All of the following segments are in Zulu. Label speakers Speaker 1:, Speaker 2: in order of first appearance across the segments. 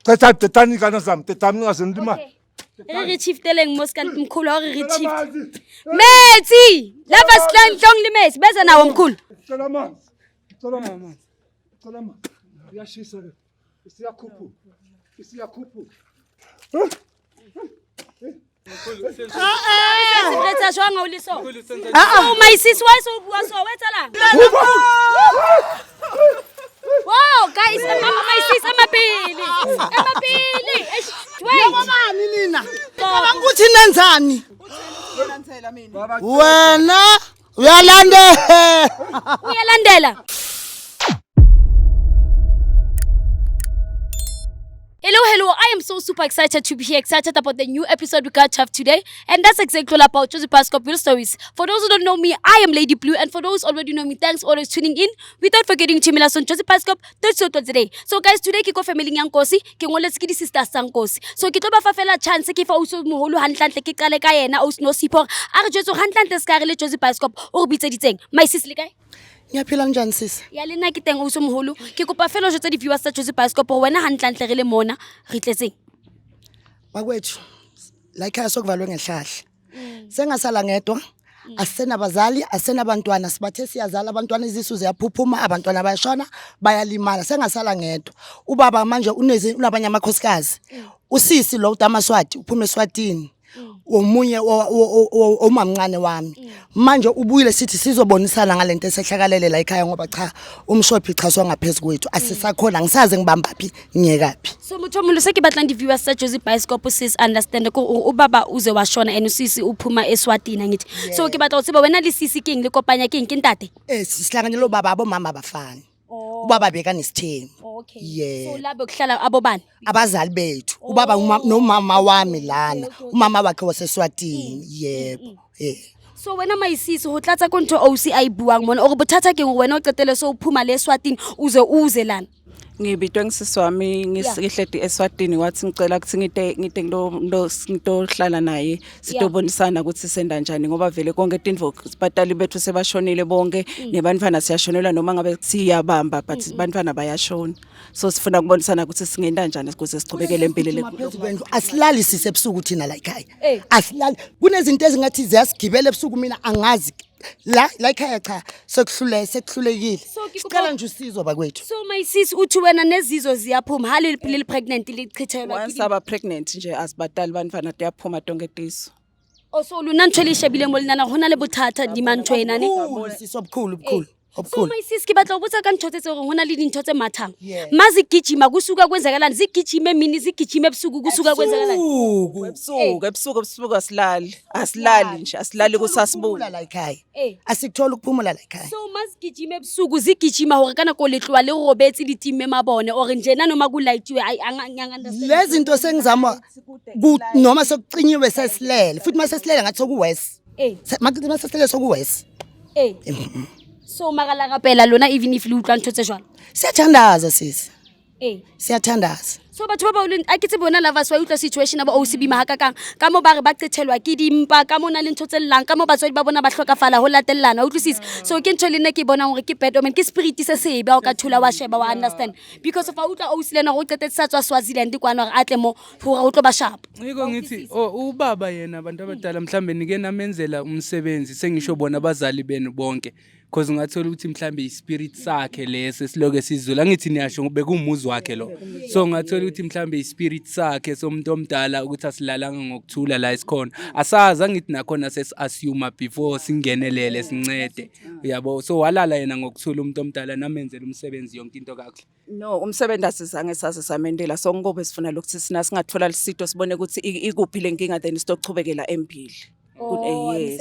Speaker 1: Tetani kana sam, tetani ngasendima.
Speaker 2: Re chief teleng moskan mkhulu hore re chief. Metsi! Lava slang hlong le metsi bese nawo mkhulu.
Speaker 1: Salama. Yashisa le. Isiyakhuphu.
Speaker 2: Retsa jwang o le so. Oh my sis why so bua so wetsalang. Wow guys, my sis amapili.
Speaker 3: Ngomani nina? Abanguthi nenzani? Wena
Speaker 2: Uyalandela. Hello, I am so super excited to be here, excited about the new episode we got to have today. And that's exactly all about Josie Pascoe Real Stories. For those who don't know me, I am Lady Blue. And for those who already know me, thanks for always tuning in. Without forgetting to me on Josie Pascoe, that's what today. So guys, today kiko family yang kosi, kingo let's get sister sang kosi. So kito ba fafela chance ki fa uso moholo hantlante ki kale ka yena o no sipor. Are jetso hantlante ska re le Josie Pascoe o bitse diteng. My sis le kae?
Speaker 3: Ngiyaphila njani sisi?
Speaker 2: Ya lena ke teng o so moholo. Ke kopa fela o jotsa di viewers tsa Josie Pascoe wena hantlantle re le mona re tletseng.
Speaker 3: Bakwethu la ekhaya sokuvalwe ngehlahla. Sengasala ngedwa, asenabazali, asenabantwana, sibathe siyazala abantwana izisu ziyaphuphuma, abantwana bayashona, bayalimala. Sengasala ngedwa. Ubaba manje unabanye amakhosikazi. Usisi lo uDamaswati uphume eSwatini. Omunye omamncane wami. Manje ubuyile sithi sizobonisana ngalento esehlakalele la ekhaya ngoba cha umshophi chaswa ngaphezulu kwethu asisakhona ngisaze ngibambaphi ngiyekaphi.
Speaker 2: So muthomulo seke batlang di viewers tsa Josie Pascoe sis understand ko ubaba uze washona and usisi uphuma eSwatini ngithi. So ke batla utsiba wena le sisi king le kopanya king ke ntate.
Speaker 3: Sihlanganyelo baba abomama abafani. Ubaba beka nesithembu.
Speaker 2: Okay.
Speaker 3: Yeah.
Speaker 2: So labo kuhlala abobani?
Speaker 3: Abazali bethu. Ubaba nomama wami lana. Umama wakhe waseSwatini. Yebo.
Speaker 2: So wena mayisisi ho tlatsa konto OCI buang mona o re bothata ke wena o qetele so uphuma le eSwatini uze lana.
Speaker 4: Ngibitwe ngisiswami ngisihledi eSwatini wathi ngicela ukuthi ngite ngito hlala naye sitobonisana ukuthi sisenda kanjani ngoba vele konke tindvo sipatali bethu sebashonile bonke nebantwana siyashonelwa noma ngabe siyabamba but bantwana bayashona so sifuna kubonisana ukuthi singenda kanjani ukuze sichubekele empilweni
Speaker 3: asilali sise ebusuku thina la ekhaya asilali kunezinto ezingathi ziyasigibela ebusuku mina angazi la ekhaya cha sekuhlulekile sicela nje usizo bakwethu.
Speaker 2: So my sis uthi wena nezizo ziyaphuma hali liphelile pregnant lichithelwa
Speaker 4: once aba pregnant nje asibadali bantwana tiyaphuma tonke tiso
Speaker 2: so luna ntshwele shebile mo linana hona le bothata di mantshwena ne
Speaker 3: obukhulu.
Speaker 2: So my sis ke batla botsa ka ntshotse gore hona le dintho tse mathang mazi gijima kusuka kwenzakalani zigijime mini zigijime ebusuku kusuka kwenzakalani
Speaker 4: ebusuku asilali nje asilali kusasibula
Speaker 3: la ekhaya asikuthola ukuphumula la ekhaya.
Speaker 2: So mazigijime ebusuku zigijima hore kana ko letlwa le robetse ditime mabone or njena noma kulayithiwe understand
Speaker 3: lezi zinto sengizama noma sokucinyiwe sesilele futhi masesilele ngathi sokuwest masesilele sokuwest
Speaker 2: so makala kapela lona even if le utlwa ntho tse jwalo
Speaker 3: siyathandaza sisi siyathandaza.
Speaker 2: So batho ba bauleng a ke tse bona lovers wa utla situation aba OCB mahakakang ka mo ba re ba qethelwa ke dimpa ka mona le ntho tse llang ka mo batswadi ba bona ba hlokafala ho latellana utlwisisa. So ke ntho le nne ke bona hore ke bad omen ke spirit se sebe o ka thula wa sheba wa understand because of utla OCB lena go qetetsa tswa Swaziland kwana gore atle mo hore o tlo ba sharp.
Speaker 5: Ngiko ngithi ubaba yena abantu abadala mhlambe nike namenzela umsebenzi sengisho bona abazali benu bonke because ngathola ukuthi mhlambe ispirit sakhe lese siloke sizula ngithi niyasho bekumuzi wakhe lo so ngathola ukuthi mhlambe ispirit sakhe somuntu omdala ukuthi asilalanga ngokuthula la isikhona asaza ngithi nakhona sesi-assume before singenelele sincede uyabo so walala yena ngokuthula umuntu omdala namenzela umsebenzi yonke into kahle.
Speaker 4: No umsebenzi asizange sase samendela so ngobe sifuna lokuthi sina singathola lisito sibone ukuthi ikuphi lenkinga then sitochubekela empili.
Speaker 2: Yes.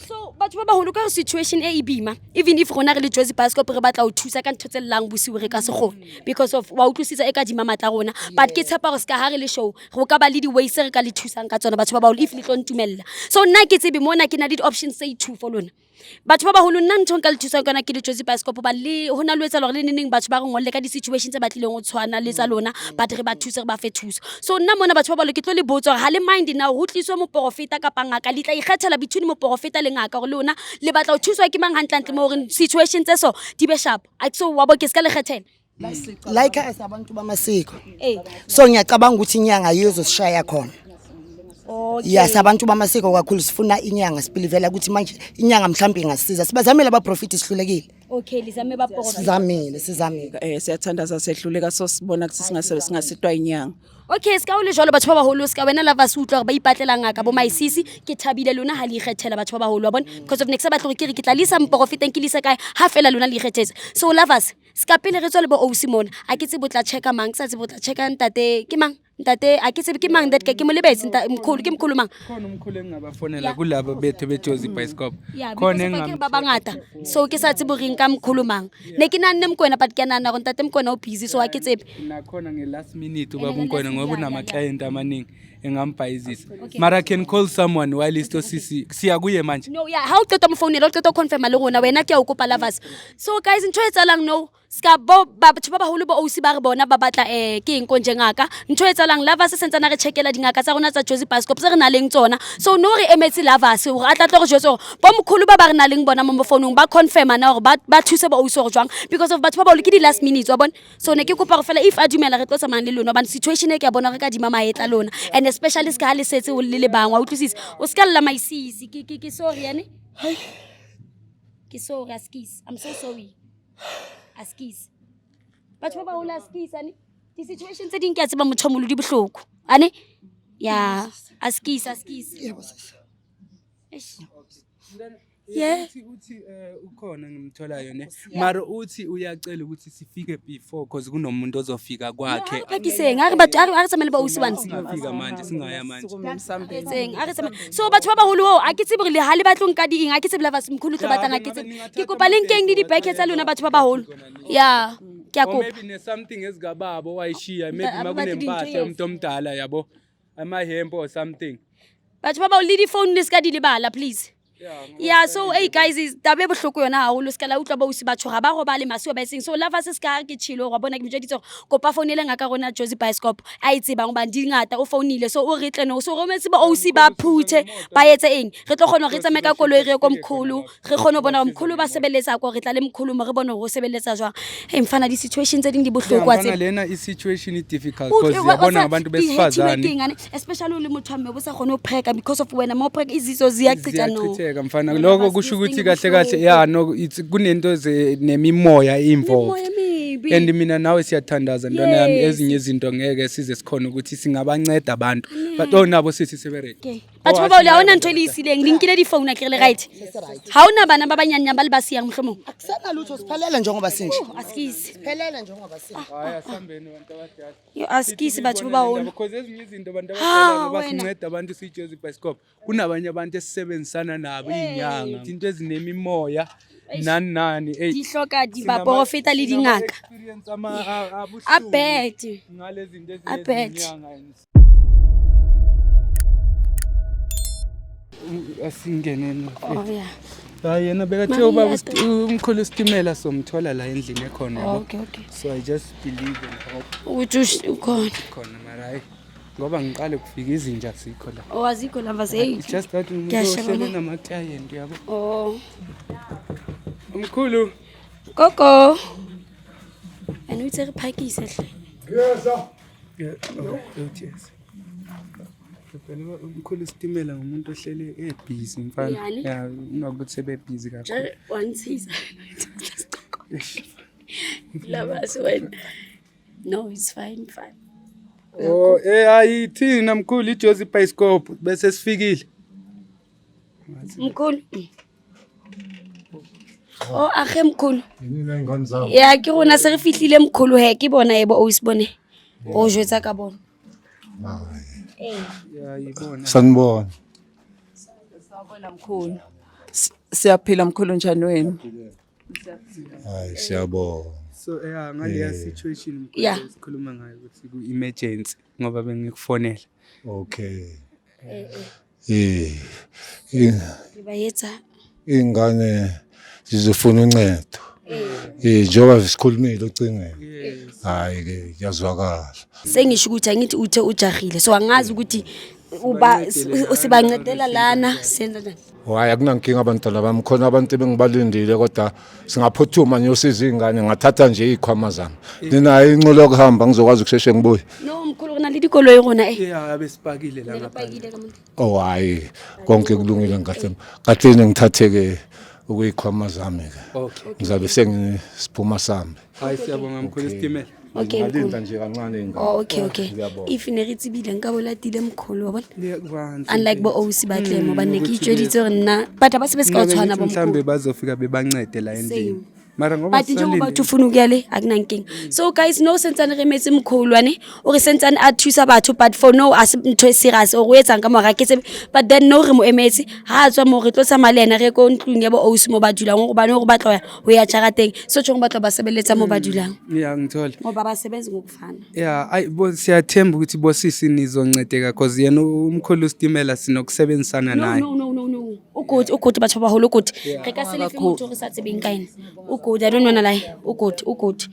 Speaker 2: So batho ba baholo ka situation e ibima even if rona re le Josie Pascoe re batla o thusa ka ntho tse llang bosiu re ka se gone because of wa utlwisisa e ka di mama tla rona but ke tshepa gore ska ha re le show go ka ba le di ways re ka le thusang ka tsona batho ba baholo if le tlo ntumella so nna ke tsebe mona ke na di options say two for lona batho ba baholo nna ntho nka le thusa kana ke le Josie Pascoe ba le hona lo etsa le neng batho ba re ngolle ka di situations tse batlileng o tshwana le tsa lona but re ba thusa re ba fe thuso so nna mona batho ba baholo ke tlo le botsa ha le mind now ho tliswa mo profeta ka pangaka le tla ikgethela between mo profeta le ngaka gore lona le batla o thuswa ke mang hantlantle mo gore situations tse so di be sharp so wa bo ke ska le kgethela
Speaker 3: la ekhaya sabantu bamasiko
Speaker 2: Eh.
Speaker 3: so ngiyacabanga ukuthi inyanga yizo sishaya khona
Speaker 2: Okay.
Speaker 3: ya sabantu bamasiko kakhulu sifuna inyanga sibelivela ukuthi manje inyanga mhlawumbe ingasiza sibazamile abaprofiti sihlulekile
Speaker 2: Okay, lizame baprofit.
Speaker 3: sizamile
Speaker 4: Siyathandaza sehluleka so sibona ukuthi singasitwa inyanga.
Speaker 2: Okay, ska o le jwalo batho ba baholo ska wena lava se utlwa ba ipatlela ngaka bo maisisi ke thabile lona ha le ikgethela batho ba baholo wa bona because of next ba tlo ke re ke tla lisa mprofiteng ke lisa kae ha fela lona le ikgethetse so lovers ska pele re tswa le bo Osimona a ke tse botla checka mang sa tse botla checka ntate ke mang ntate a ke tse ke mang that ke mo lebetse mkhulu ke mkhulu mang
Speaker 5: khona umkhulu engingabafonela kulabo bethu beJozi Bioscope
Speaker 2: khona engam ba bangata so ke sa tse boring ka mkhulu mang ne ke nanne mkwena but ke nana go ntate mkwena o busy so a ke tsebe
Speaker 5: nakhona nge-last minute ubaba uNkwena ngoba unama-client amaningi engambhayizisa mara can call someone while isto siya kuye manje
Speaker 2: no yeah how to mfonela o to confirm le rona wena ke a o kopa lovers so guys ntho etsalang no ska bo batho ba baholo bo OC ba re bona ba batla ke eng konje ngaka ntho etsalang lovers se ntsana re checkela dingaka tsa rona tsa Jozi Bioscope se re na leng tsona so no re emetse lovers o a tla tlo go jwetsa bo mkhulu ba re na leng bona mo founung ba confirma na gore ba thuse ba OC go jwang because of batho ba baholo ke di last minutes wa bona so ne ke kopa go fela if a dumela re tlo tsamang le lona ba situation e ke a bona re ka di mama etla lona and especially ska le setse o le bangwa o tlosisa o ska lla maisisi ke sorry yane ke sorry askis I'm so sorry askis batho ba baholo askis ane di situation tse ding ke a tseba mothomolo di bohloko ane ya askis
Speaker 5: uthi ukhona ngimtholayo ne mara uthi uyacela ukuthi sifike before because kunomuntu ozofika kwakhe
Speaker 2: phakise ngare batho a re tsamele ba usibansi
Speaker 5: singafika manje singaya manje
Speaker 2: so batho ba baholo a ke tsebe re le ha le batlong ka di eng a ke tsebe la ba simkhulu tlo batlang a ke tsebe ke kopa lenkeng di packet tsa lona batho ba baholo ya ke a kopa
Speaker 5: maybe ne something ezigababo wayishiya maybe makunempahla umuntu omdala yabo amahempo or something
Speaker 2: batho ba baholo le di phone le ska di lebala please yeah so hey guys is tabe bohloko yona ha o lo ska la utlwa ba usi batho ga ba go ba le masiwa ba seng so lava se ska ke chilo go bona ke mjaditse kopa phone le ngaka rona Jozi Bioscope a itse bang ba di ngata o founile so o re tle no so rometse ba OC ba phuthe ba etse eng re tlo gona re tsame ka koloi re ko mkhulu re gona bona mkhulu ba sebeletsa ko re tla le mkhulu mo re bona go sebeletsa jwa hey mfana di situations tse ding di bohloko atse
Speaker 5: lena I situation is difficult because yabona abantu besifazane
Speaker 2: especially le motho mme bo sa gone o preka because of wena mo preka izizo ziyachitha no
Speaker 5: mfana lokho kusho ukuthi kahle kahle ya no kunento nemimoya involved and mina nawe siyathandaza ntwana yami ezinye izinto ngeke size sikhona ukuthi singabanceda abantu but nabo sithi sebereke
Speaker 2: batho ba le haona ntho le isileng linkile di phone akere right haona bana ba banyanya ba le ba siyang mhlomo
Speaker 3: akusena lutho siphelele njengoba sinje
Speaker 2: askisi
Speaker 3: siphelele njengoba sinje
Speaker 5: haya sambeni abantu abadala
Speaker 2: yo askisi batho ba baholo
Speaker 5: because ezinye izinto abantu abadala basinceda abantu siJozi Bioscope kunabanye abantu esisebenzisana nabo inyanga into ezinemimoya nani
Speaker 2: dihloka di ba profeta le dingaka a bad
Speaker 5: ngalezi zinto
Speaker 2: ezinyanga
Speaker 5: asingene
Speaker 2: oh yeah
Speaker 5: hayi yena bekathe ubaba umkhulu stimela somthola la endlini ekhona yabo
Speaker 2: okay
Speaker 5: so I just believe and hope
Speaker 2: ukuthi ukhona
Speaker 5: mara hayi ngoba ngiqale kufika izinja sikho la
Speaker 2: owazikho lava say
Speaker 5: just that umuntu nama client yabo umkhulu
Speaker 2: gogo and uthi re phakise hle
Speaker 5: yes phela umkhulu stimela ngumuntu ohlele busy mfana ya ungakuthi sebe busy kakhulu
Speaker 2: wansiza lava wena no it's fine
Speaker 5: ayithina mkhulu iJozi Bioscope bese sifikile
Speaker 2: mkhulu akhe mkhulu ya ke rona se re fihlile mkhulu he ke bona ebo o sibone o jwetsa ka bona
Speaker 5: ya yibona
Speaker 1: sanibona
Speaker 4: Sawubona mkhulu siyaphila mkhulu njani wena
Speaker 1: hayi siyabona
Speaker 5: so ngaleya situation mkhulu sikhuluma ngayo ukuthi ku emergency ngoba bengikufonela
Speaker 1: okay
Speaker 2: bayetsa
Speaker 1: ingane zizofuna uncedo njengoba sikhulumile ucingweni hayi ke yazwakala
Speaker 2: sengisho ukuthi angithi uthe ujahile so angazi ukuthi sibancedela lana senza njani?
Speaker 1: Hayi akunankinga abantwana bami khona abantu bengibalindile kodwa singaphuthuma ngiyosiza izingane ngathatha nje izikhwama zami. Ninayo inculo yokuhamba ngizokwazi ukusheshe ngibuye.
Speaker 2: No mkhulu rona le dikolo e rona
Speaker 5: Yeah, abesipakile la ngaphandle.
Speaker 1: Oh hayi konke kulungile ngathi kathini ngithatheke ukuyikhwama zami ke.
Speaker 5: Okay.
Speaker 1: Ngizabe sengisiphuma sami.
Speaker 5: Hayi siyabonga mkhulu isitimela.
Speaker 2: Okay mkhulu.
Speaker 1: Ngalinda nje kancane ingane.
Speaker 2: Oh, okay.
Speaker 1: Ngiyabonga.
Speaker 2: If ne re tsebile nka bolatile mkhulu wa bona.
Speaker 5: Ngiyakwanza.
Speaker 2: Unlike bo OC ba Clemo ba ne ke itjweditse gore nna batho ba sebe se ka tshwana bo
Speaker 5: mhlambe
Speaker 2: mkhulu.
Speaker 5: bazofika bebancede la endlini.
Speaker 2: Same.
Speaker 5: Mara ngoba
Speaker 2: But njengoba batho ufuna ukuya le akunankinga. So guys no sentsane re metse mkhulwane o re sentsane a thusa batho but for no as ntho e serious o go etsa ka mora ke tsebe but then no re mo emetse ha tswa mo re tlo tsamaya le ena re go ntlung ya bo OC mo ba dulang go bana go batla ho ya jarateng so tjong batla ba sebeletsa mo ba dulang
Speaker 5: Yeah ngithola.
Speaker 2: ngoba ba sebenza ngokufana.
Speaker 5: Yeah, siyathemba ukuthi bosisi nizoncedeka because yena umkhulu isitimela sinokusebenzisana naye.
Speaker 2: No. Ukut batho ba holo ukut. Re ka se lefe motho re sa tsebeng ka ena. Ukut I don't wanna lie. Ukut.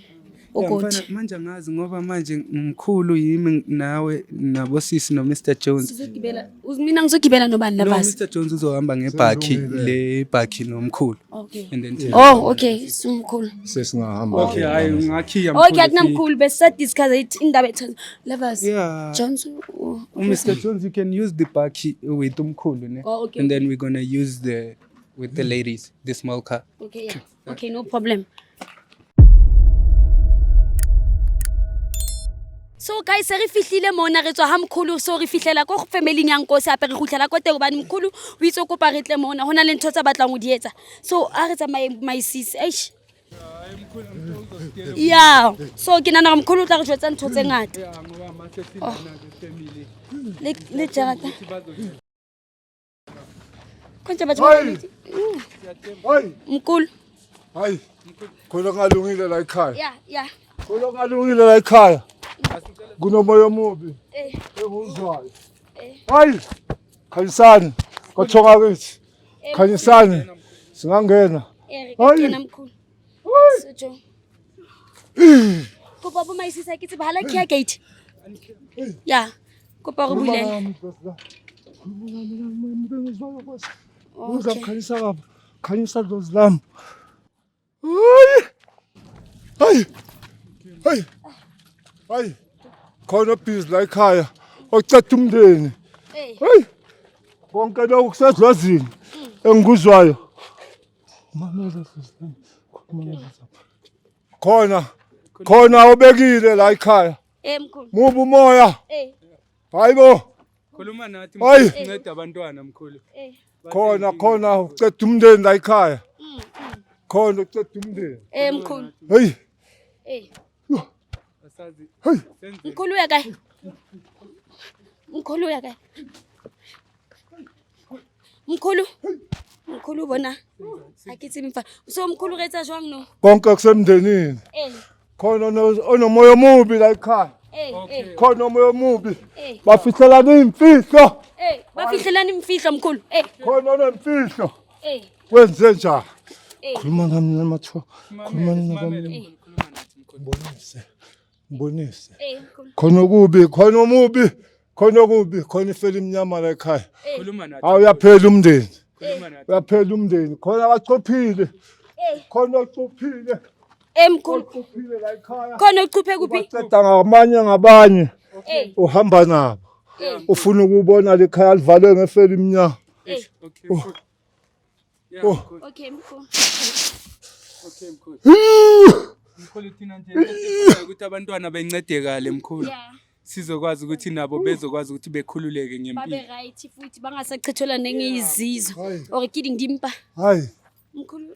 Speaker 5: Manje angazi ngoba manje umkhulu yimi nawe nabosisi no Mr Jones.
Speaker 2: Sizogibela. Mina ngizogibela nobani
Speaker 5: No,
Speaker 2: labasi.
Speaker 5: Mr Jones uzohamba ngebhakhi le bhakhi nomkhulu.
Speaker 2: Okay.
Speaker 5: And then
Speaker 2: Oh, okay. Simkhulu.
Speaker 1: Sesingahamba.
Speaker 5: Okay, hayi ngakhiya
Speaker 2: Okay, akunamkhulu bese discuss it indaba ethu. Lovers.
Speaker 5: Yeah.
Speaker 2: Johnson.
Speaker 5: Mr Jones, you can use the bhakhi with umkhulu ne.
Speaker 2: Oh, okay.
Speaker 5: And then we're gonna use with the ladies, the small car.
Speaker 2: Okay, yeah. Okay, no problem. So guys, re fihlile mona re tswa ha mkhulu so re fihlela ko family nya nkosi ape re gutlela ko teng bana mkhulu o itse ko paretle mona hona le ntho tsa batlang o di etsa so a re tsa my sis eish yeah so ke nana mkhulu o tla re jwetsa ntho tse ngata le jarata konje batho
Speaker 1: Hayi.
Speaker 2: mkhulu
Speaker 1: Hayi. Khona ngalungile la ekhaya.
Speaker 2: yeah
Speaker 1: Khona ngalungile la ekhaya. Kunomoya omubi. Enguzwayo. Hayi. Khanyisani. Kwathonga kithi. Khanyisani. Singangena.
Speaker 2: Hayi mkhulu sojo ko baba my sis ke tsebala ke ya gate yeah ko pa go bulela
Speaker 1: Uzakhanyisa lapha. Khanyisa dozi lami. Hayi. Khona busy la ekhaya. Ocetha umndeni. Hayi. Konke lokhu kusezwazini engikuzwayo. Mamela sisi. Khona obekile la ekhaya.
Speaker 2: mkhulu
Speaker 1: Mubu umoya. Hayibo.
Speaker 5: Khuluma nathi
Speaker 1: Hayi.
Speaker 5: mncede abantwana mkhulu.
Speaker 1: Khona ucetha umndeni la ekhaya. Khona ucetha umndeni.
Speaker 2: mkhulu
Speaker 1: Hey.
Speaker 5: Asazi.
Speaker 1: Hey.
Speaker 2: mkhulu ya kae mkhulu bona a ke tsebe mfa so mkhulu re etsa jwang no
Speaker 1: Konke kusemndenini. Khona onomoya omubi la ekhaya. Khona omoya omubi. Bafihlela imfihlo.
Speaker 2: ba fihlelani mfihlo mkhulu
Speaker 1: Khona onemfihlo. Wenze njani? Khuluma nami namathiwa. Khuluma nami. Mbonise.
Speaker 2: mkhulu
Speaker 1: Khona okubi, khona omubi. Khona okubi, khona ifela imnyama la ekhaya.
Speaker 5: Khuluma nathi.
Speaker 1: Awuyaphela umndeni.
Speaker 5: Khuluma nathi.
Speaker 1: Uyaphela umndeni. Khona abachophile. Khona ochophile.
Speaker 2: mkhulu
Speaker 1: Ochophile la ekhaya.
Speaker 2: khona uchuphe kuphi
Speaker 1: Baceda ngabanye. Uhamba nabo. Ufuna ukubona lekhaya livalwe ngefela imnyama.
Speaker 5: Okay. Yeah.
Speaker 2: okay mkhulu
Speaker 5: Okay mkhulu. Mkhulu thina nje ukuthi abantwana bencedekale mkhulu.
Speaker 2: yeah
Speaker 5: Sizokwazi ukuthi nabo bezokwazi ukuthi bekhululeke ngempilo.
Speaker 2: babe right futhi bangasachithola nengizizo or kidding dimpa
Speaker 1: Hayi.
Speaker 2: mkhulu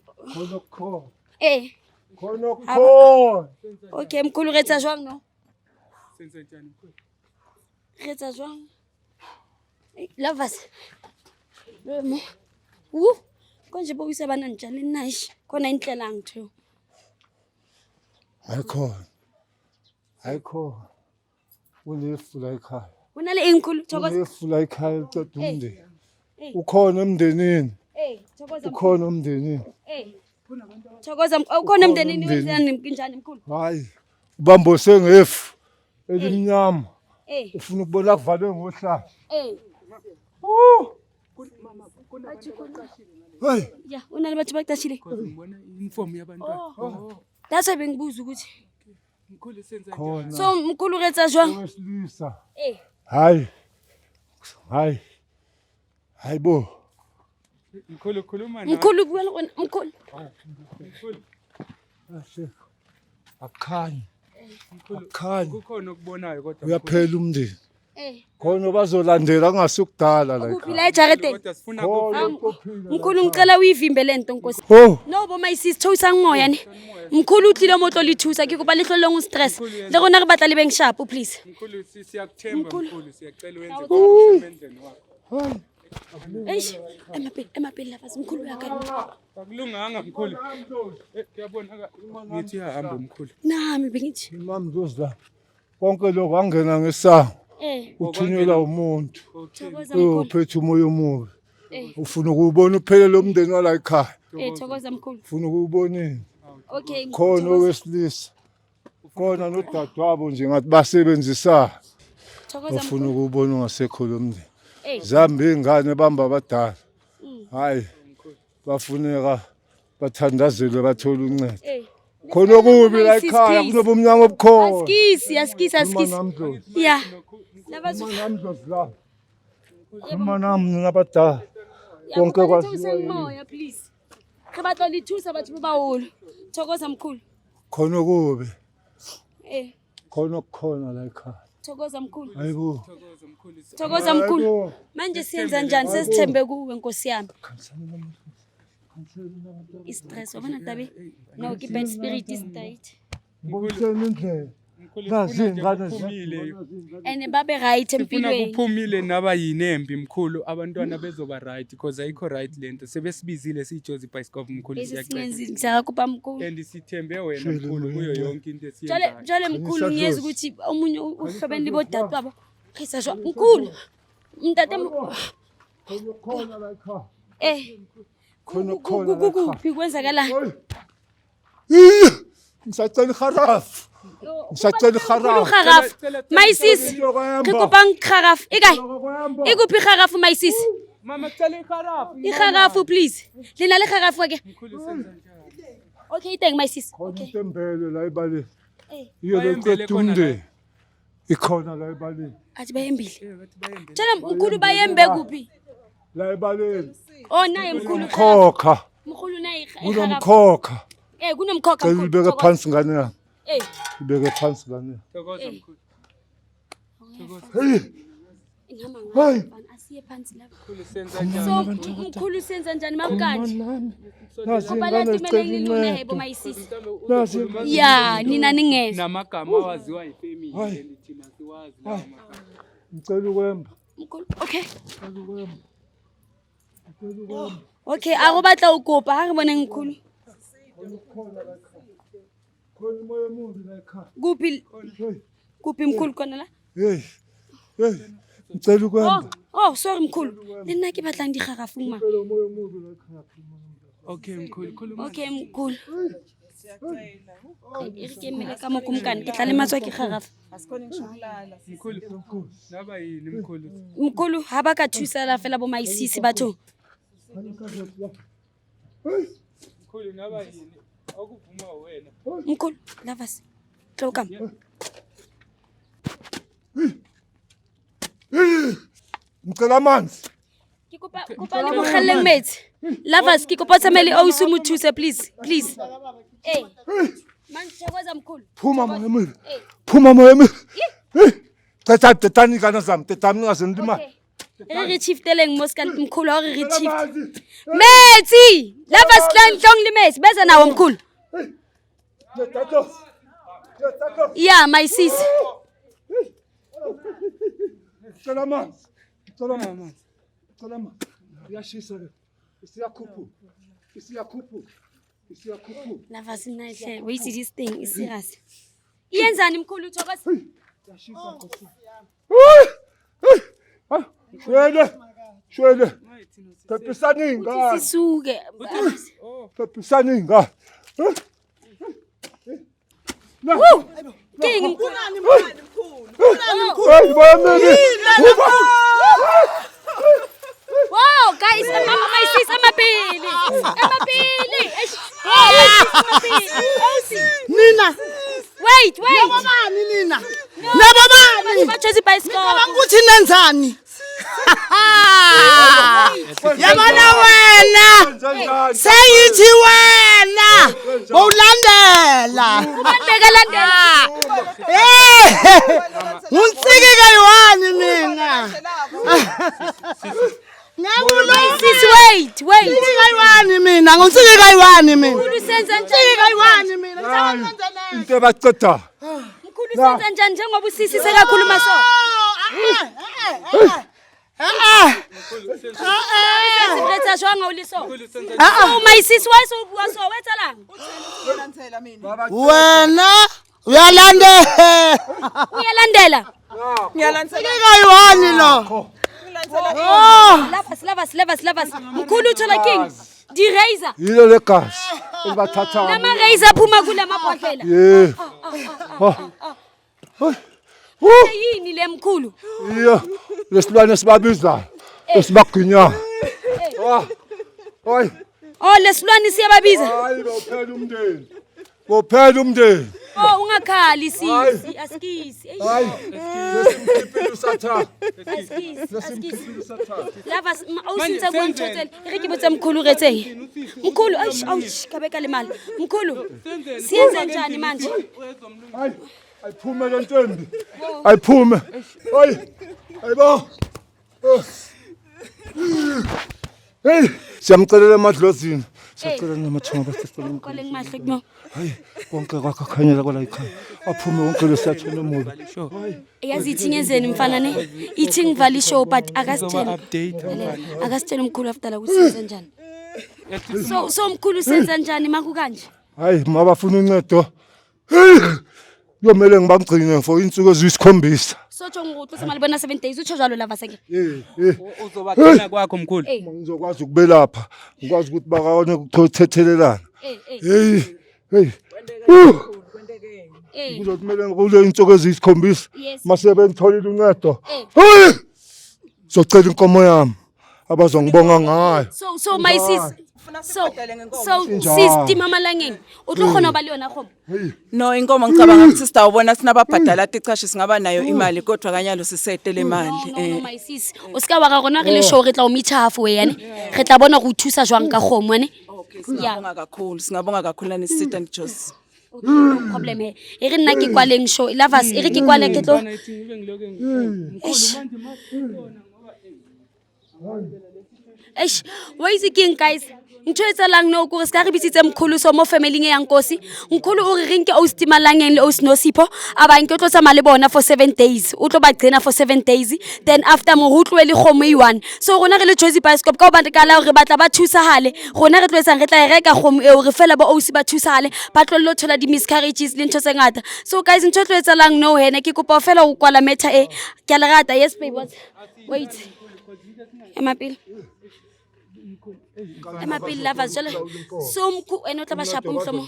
Speaker 1: Khona. Khona.
Speaker 2: okay mkhulu re etsa jwang no
Speaker 5: Senze njani mkhulu?
Speaker 2: re etsa jwang lovers konje bo isa bana njani nice khona indlela ngitho
Speaker 1: Ayikho. Unefu la ekhaya.
Speaker 2: unale enkhulu thokoza
Speaker 1: Unefu la ekhaya liceda umndeni. Ukhona emndenini.
Speaker 2: thokoza
Speaker 1: Ukhona emndenini.
Speaker 2: thokoza ukhona emndenini wenzani njani mkhulu
Speaker 1: Hayi. Ubambose ngefu elimnyama. Ufuna ukubona kuvalwe ngohlala. Hey,
Speaker 2: ya unale batho baqashile
Speaker 5: ngibona uniform yabantwana.
Speaker 2: that's why bengibuza ukuthi
Speaker 5: Mkhulu senza
Speaker 1: khona
Speaker 2: so mkhulu re tsa jwang
Speaker 1: owesilisa.
Speaker 2: eh
Speaker 1: Hayi bo.
Speaker 5: Mkhulu khuluma nawe.
Speaker 2: mkhulu bua le rona mkhulu
Speaker 1: Kahle. Akhanyi.
Speaker 5: Kukhona okubonayo kodwa.
Speaker 1: Uyaphela umndeni.
Speaker 2: khona
Speaker 1: bazolandela kungasukudala la
Speaker 2: kuphi
Speaker 1: ekhaya.
Speaker 2: la ejaredeni
Speaker 5: Kodwa sifuna ku
Speaker 2: mkhulu ngicela uyivimbe lento nkosi
Speaker 1: Oh,
Speaker 2: no bo my sis thusa ngoya ne mkhulu utlile mo tlo le thusa ke kopa le hlolo ngo stress le rona re batla le beng sharp please
Speaker 5: mkhulu siyakuthemba mkhulu siyacela wenze
Speaker 2: Hawu.
Speaker 5: emendleni wakho.
Speaker 2: eish emapeli lapha mkhulu uyakala
Speaker 5: Akulunganga mkhulu. Kuyabona ngithi uyahamba mkhulu.
Speaker 2: nami bengithi
Speaker 1: imam Dozla. Konke lokho angena ngesango. Uthunyelwa umuntu.
Speaker 2: thokoza mkhulu
Speaker 1: Uphethe umoya omubi. Ufuna ukubona uphelele umndeni wala ekhaya.
Speaker 2: thokoza mkhulu
Speaker 1: Ufuna ukubonini.
Speaker 2: okay
Speaker 1: Khona owesilisa. Khona nodadewabo nje ngathi basebenzisa.
Speaker 2: thokoza
Speaker 1: Ufuna
Speaker 2: mkhulu
Speaker 1: ukubona ungasekho lo mndeni.
Speaker 2: eh
Speaker 1: Zamba ingane bamba abadala. Hayi. Bafuneka bathandazelwe bathola uncedo. Khona okubi la ekhaya kunobumnyama obukhona.
Speaker 2: askisi ya laba
Speaker 1: Namdlozla. Uma nami nabadala. Konke kwaziwa yini.
Speaker 2: moya please ke batla le thusa batho ba baholo thokoza mkhulu
Speaker 1: Khona okubi.
Speaker 2: khona
Speaker 1: Okukhona la ekhaya.
Speaker 2: thokoza mkhulu
Speaker 1: Hayibo.
Speaker 2: thokoza mkhulu manje siyenza njani sesithembe kuwe nkosi yami istress wabona tabe no ke bad spirit is tight
Speaker 1: Ngibonisa indlela. Nazi ingane
Speaker 5: Kuphumile.
Speaker 2: and babe right
Speaker 5: Sifuna
Speaker 2: empilweni
Speaker 5: kuphumile naba yinembi mkhulu abantwana bezoba right because ayikho right lento sebesibizile sijozi bicycle mkhulu siyacela.
Speaker 2: esisingenzile ngisakakupa mkhulu
Speaker 5: And sithembe wena mkhulu kuyo yonke into
Speaker 2: jale
Speaker 5: esiyenzayo.
Speaker 2: jale mkhulu ngiyeza ukuthi omunye uhlobeni libo dad wabo khisa jwa mkhulu mntate
Speaker 1: Khona la ekhaya.
Speaker 2: khona
Speaker 1: khona la ekhaya.
Speaker 2: kuphi kwenzakala
Speaker 1: Ngisacela iharafu. Ngisacela iharafu.
Speaker 2: ukharaf my sis ke kopa ngikharaf ikay ikuphi ikharaf my sis
Speaker 5: Mama cela ikharafu.
Speaker 2: ikharaf please lina le kharaf ke
Speaker 5: Mkhulu senza njani?
Speaker 2: okay thank my sis
Speaker 1: Khona
Speaker 2: okay
Speaker 1: intembele la ebaleni.
Speaker 2: eh
Speaker 1: Iyo
Speaker 5: Bayembele
Speaker 1: lento
Speaker 5: khona la.
Speaker 1: umndeni. Ikhona la ebaleni.
Speaker 2: athi bayembile
Speaker 5: Bathi bayembele.
Speaker 2: jale mkhulu bayembe kuphi
Speaker 1: La ebaleni.
Speaker 2: oh naye mkhulu
Speaker 1: Khokha.
Speaker 2: mkhulu naye ikharaf
Speaker 1: Kunomkhokha.
Speaker 2: kunomkhokha
Speaker 1: Cela ubeke phansi ngane yami.
Speaker 2: eh
Speaker 1: Ibeke phansi ngane yami.
Speaker 5: Thokoza mkhulu.
Speaker 1: Hey,
Speaker 2: ngihamba
Speaker 1: Hey.
Speaker 2: ngapha asiye phansi lapha
Speaker 5: Mkhulu senza njani?
Speaker 2: so mkhulu senza njani mamkanje
Speaker 1: nazi
Speaker 2: ngoba
Speaker 1: ingane
Speaker 2: lento
Speaker 1: zicela
Speaker 2: kumele ngilune hebo
Speaker 1: uncedo.
Speaker 2: my sis
Speaker 1: Nazi
Speaker 2: ya nina ningeza
Speaker 5: namagama awaziwa yifamily
Speaker 1: Hayi.
Speaker 5: and thina siwazi lawo magama.
Speaker 1: ngicela ukwemba.
Speaker 2: mkhulu okay
Speaker 1: Ngicela ukwemba. Ngicela ukwemba.
Speaker 2: okay a go batla o kopa ha re bone mkhulu
Speaker 1: Khona umoya omubi la ekhaya.
Speaker 2: kuphi
Speaker 1: Hey,
Speaker 2: kuphi mkhulu khona la
Speaker 1: hey. Hey. Ngicela ukwemba.
Speaker 2: oh sorry mkhulu le nna ke batlang dikgarafung ma
Speaker 1: Ngicela umoya omubi la ekhaya.
Speaker 5: Okay mkhulu khuluma.
Speaker 2: okay mkhulu e re ke mmele ka mo kumkane ke tla le matswa ke kgarafa
Speaker 5: Mkhulu naba yini mkhulu?
Speaker 2: mkhulu ha ba ka thusa la fela bo maisisi batho
Speaker 5: Mkhulu naba yini? Akuvuma wena.
Speaker 2: mkhulu lavas tlokam
Speaker 1: Ngicela amanzi.
Speaker 2: ke kopa le mogelleng metsi lavas ke kopa tsamele o se mo thuse please man thokoza mkhulu
Speaker 1: Phuma moya omubi. Phuma moya omubi. Hey. Tetani kana zami. Tetani ngazindima.
Speaker 2: re re chifteleng mo ska mkhulu ha re re chift metsi lavas tlong le metsi beza nawo mkhulu yeah my sis
Speaker 1: Ngicela amanzi. Ngicela amanzi. Ngicela amanzi. Iyashisa le. Isiyakhuphu. Isiyakhuphu. Isiyakhuphu.
Speaker 2: lavas nahle wait this thing is serious iyenzani mkhulu thokoza
Speaker 1: Iyashisa Nkosi. Hayi. Shwele. Shwele. Phepisani ingane.
Speaker 2: sisuke
Speaker 1: Phepisani ingane.
Speaker 2: king mkhulu
Speaker 1: Hey, bameli.
Speaker 3: Nina.
Speaker 2: Wait.
Speaker 3: Nabobani nina? Nabobani?
Speaker 2: Bajozi bicycle.
Speaker 3: Ukuthi nenzani? Yabona wena. Seyithi wena. Bowulandela.
Speaker 2: Ubandekalandela.
Speaker 3: Untsike kayiwani mina.
Speaker 2: Sis, wait.
Speaker 3: Untsike kayiwani mina. Untsike kayiwani mina.
Speaker 2: Mkhulu senza
Speaker 3: Untsike
Speaker 2: njani?
Speaker 3: kayiwani mina. Ngizakwenza
Speaker 1: into ebaceda
Speaker 2: Mkhulu senza njani njengoba usisi sekakhuluma so? Sibretha shwanga uliso. Oh my sis, why so wetsalang?
Speaker 3: Wena uyalandela.
Speaker 2: Uyalandela.
Speaker 3: Untsike kayiwani lo.
Speaker 2: Lavas. Mkhulu uthola king. Di razor.
Speaker 1: yilo legazi elibathathayo
Speaker 2: Lama razor phuma kula mabhodlela. Yini le mkhulu?
Speaker 1: iya lesilwane sibabizayo esibaginyayo hayi
Speaker 2: Oh lesilwane siyababiza.
Speaker 1: hayi bophela umndeni
Speaker 2: Oh ungakhali sisi, askisi.
Speaker 1: hayi lesimkhiphi usathana
Speaker 2: Askisi. Lavas awusinza kuntshotsela. Re ke botsa mkhulu retseng. Mkhulu aish kabeka le mali. Mkhulu siyenze njani manje?
Speaker 1: hayi ayiphume le ntombi ayiphume hayi ayibo hey siyamcelela emadlozini siyacela namathunga basicela
Speaker 2: Kole ngimahle kuno.
Speaker 1: hayi konke kwakho khanyela kwala ikhaya aphume wonke lesiyathona emuva
Speaker 2: Yazi ithi ngenzeni mfana ne? Ithi ngivali ishow but akasitshela. Akasitshela mkhulu after la kusenza njani. So mkhulu senza njani maku kanje?
Speaker 1: hayi mabafuna uncedo yomele ngibamgcine for insuku eziyisikhombisa
Speaker 2: Sotsho ngokuthi usemali bona 7 days utsho njalo lava seke.
Speaker 5: Uzobagcina kwakho mkhulu.
Speaker 1: ngizokwazi ukubelapha ngikwazi ukuthi bakawone ukuthethelelana hey kuzokumele kule insuku eziyisikhombisa mase bengitholile uncedo hey socela inkomo yami abazongibonga ngayo
Speaker 2: So my sis. So sis mama langeni. Utlo khona ba le yona khomo.
Speaker 4: No inkomo ngicabanga ukuthi sitawubona sinababhadala ticashe singaba nayo imali kodwa kanyalo sisetele imali.
Speaker 2: No my sis. O ska wa ga gona re le show re tla o mitha half we yane. Re tla bona go thusa jwang ka khomo ne.
Speaker 4: Singabonga kakhulu lani sita Josi.
Speaker 2: No problem he. E re nna ke kwaleng show. Lavas e re ke kwale ke tlo. Eish, why is it king guys? Ntho etsalang no gore ska re bitsitse mkhulu so mo family e yang kosi. Mkhulu o re rinke o stimalangeng le o Snosipho aba nke o tlo tsama le bona for 7 days. O tlo ba gcina for 7 days. Then after mo rutlwe le khomo i1. So rona re le Jozi Bioscope ka ba ndikala re batla ba thusahale. Rona re tlo etsang re tla reka khomo eo re fela ba o si ba thusahale. Ba tlo lo thola di miscarriages le ntho tse ngata. So guys ntho tlo etsalang no hene ke kopa fela o kwala meta e. Ke a le rata yes babe. Wait. Emapil. Emapil lovers jalo. So mkhu eno tla ba shapo mhlomo.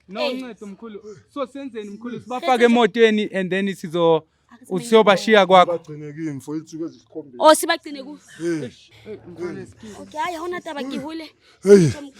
Speaker 5: No uncedo mkhulu. So senzeni mkhulu sibafake emotweni and then usiyobashiya kwakho.
Speaker 1: bagcinekini for insuku ezisikhombisa
Speaker 2: O sibagcine ku. Okay, hayi hona taba ke hole.
Speaker 1: hey
Speaker 2: Mkhulu.